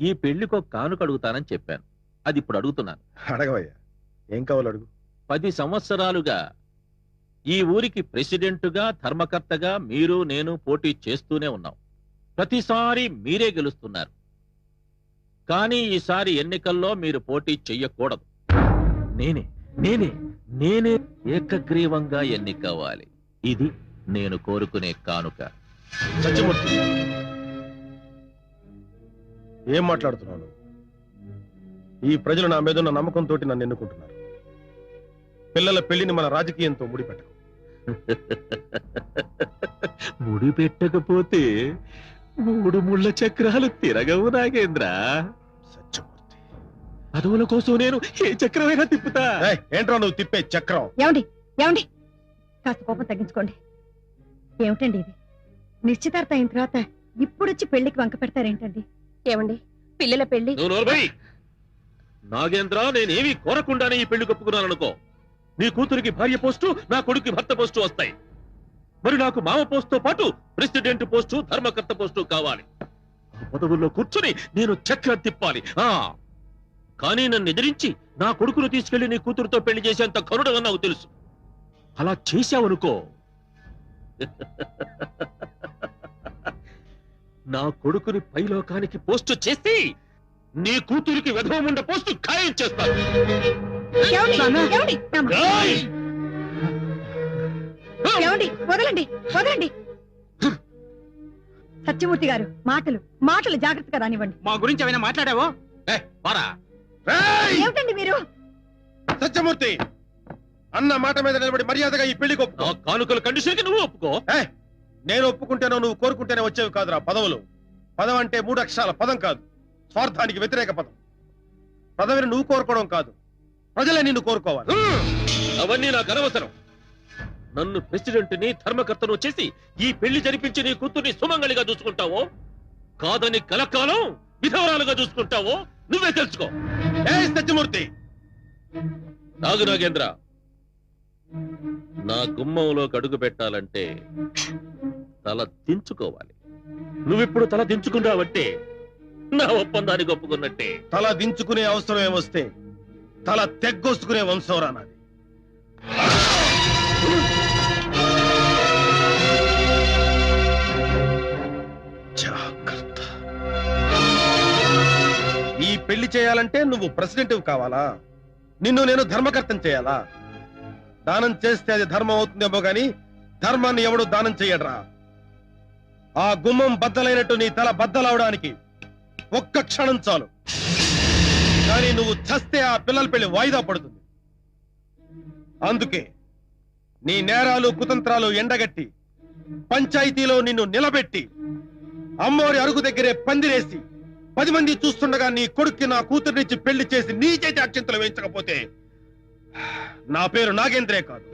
ఈ పెళ్లికో కానుక అడుగుతానని చెప్పాను. అది ఇప్పుడు అడుగుతున్నాను. అడగవయ్యా, ఏం కావాలి అడుగు. 10 సంవత్సరాలుగా ఈ ఊరికి ప్రెసిడెంటుగా ధర్మకర్తగా మీరు నేను పోటీ చేస్తూనే ఉన్నాం. ప్రతిసారి మీరే గెలుస్తున్నారు. కానీ ఈసారి ఎన్నికల్లో మీరు పోటీ చెయ్యకూడదు. నేనే నేనే నేనే ఏకగ్రీవంగా ఎన్నికవ్వాలి. ఇది నేను కోరుకునే కానుక. సత్యమూర్తి, ఏం మాట్లాడుతున్నావు నువ్వు? ఈ ప్రజలు నా మీద ఉన్న నమ్మకంతో నన్ను ఎన్నుకుంటున్నారు. పిల్లల పెళ్లిని మన రాజకీయంతో ముడిపెట్టకు. ముడిపెట్టకపోతే 3 ముళ్ళ చక్రాలు తిరగవు నాగేంద్ర. సత్యమూర్తి, పదవుల కోసం నేను ఏ చక్రమైనా తిప్పుతా. ఏంట్రా నువ్వు తిప్పే చక్రం? ఏమండి ఏమండి, కాస్త కోపం తగ్గించుకోండి. ఏమిటండి ఇది? నిశ్చితార్థం అయిన తర్వాత ఇప్పుడొచ్చి పెళ్లికి వంక పెడతారేంటండి? ఏమండి, పిల్లల పెళ్లి. నువ్వు నోర్మై. నాగేంద్ర, నేనేమీ కోరకుండానే ఈ పెళ్లి కప్పుకున్నాననుకో. నీ కూతురికి భార్య పోస్టు, నా కొడుకు భర్త పోస్టు వస్తాయి. మరి నాకు మామ పోస్టుతో పాటు ప్రెసిడెంట్ పోస్టు, ధర్మకర్త పోస్టు కావాలి. ఆ పదవుల్లో కూర్చుని నేను చక్రం తిప్పాలి. కానీ నన్ను ఎదిరించి నా కొడుకును తీసుకెళ్లి నీ కూతురుతో పెళ్లి చేసేంత కరుడగా నాకు తెలుసు. అలా చేశావనుకో, నా కొడుకుని పైలోకానికి పోస్టు చేసి నీ కూతురికి వెధవముండ పోస్టు ఖాయం చేస్తాను. వదలండి వదలండి. సత్యమూర్తి గారు, మాటలు మాటలు జాగ్రత్తగా రానివ్వండి. మా గురించి ఏమైనా మాట్లాడావో? ఏమిటండి మీరు? సత్యమూర్తి, అన్న మాట మీద నిలబడి మర్యాదగా ఈ పెళ్లికి ఒప్పుకో. కానుకల కండిషన్కి నువ్వు ఒప్పుకో. నేను ఒప్పుకుంటేనో నువ్వు కోరుకుంటేనే వచ్చేవి కాదురా పదవులు. పదం అంటే 3 అక్షరాల పదం కాదు, స్వార్థానికి వ్యతిరేక పదం. పదవిని నువ్వు కోరుకోవడం కాదు, ప్రజలే నిన్ను కోరుకోవాలి. అవన్నీ నాకు అనవసరం. నన్ను ప్రెసిడెంట్ని, ధర్మకర్తను చేసి ఈ పెళ్లి జరిపించి నీ కూతుర్ని సుమంగళిగా చూసుకుంటావో, కాదని కలకాలం విధవరాలుగా చూసుకుంటావో నువ్వే తెలుసుకో. సత్యమూర్తి, నాగేంద్ర, నా గుమ్మంలోకి అడుగు పెట్టాలంటే తల దించుకోవాలి. నువ్విప్పుడు తల దించుకున్నావంటే నా ఒప్పందానికి ఒప్పుకున్నట్టే. తల దించుకునే అవసరం ఏమొస్తే తల తెగ్గొసుకునే వంశం రానాది. జాగ్రత్త. ఈ పెళ్లి చేయాలంటే నువ్వు ప్రెసిడెంట్ కావాలా? నిన్ను నేను ధర్మకర్తం చేయాలా? దానం చేస్తే అది ధర్మం అవుతుందేమో గాని ధర్మాన్ని ఎవడు దానం చెయ్యడ్రా. ఆ గుమ్మం బద్దలైనట్టు నీ తల బద్దలవడానికి ఒక్క క్షణం చాలు. కానీ నువ్వు చస్తే ఆ పిల్లల పెళ్లి వాయిదా పడుతుంది. అందుకే నీ నేరాలు కుతంత్రాలు ఎండగట్టి పంచాయతీలో నిన్ను నిలబెట్టి అమ్మోరి అరుగు దగ్గరే పందిరేసి 10 మంది చూస్తుండగా నీ కొడుక్కి నా కూతురునిచ్చి పెళ్లి చేసి నీ చేతి అక్షంతలు వేయించకపోతే నా పేరు నాగేంద్రే కాదు.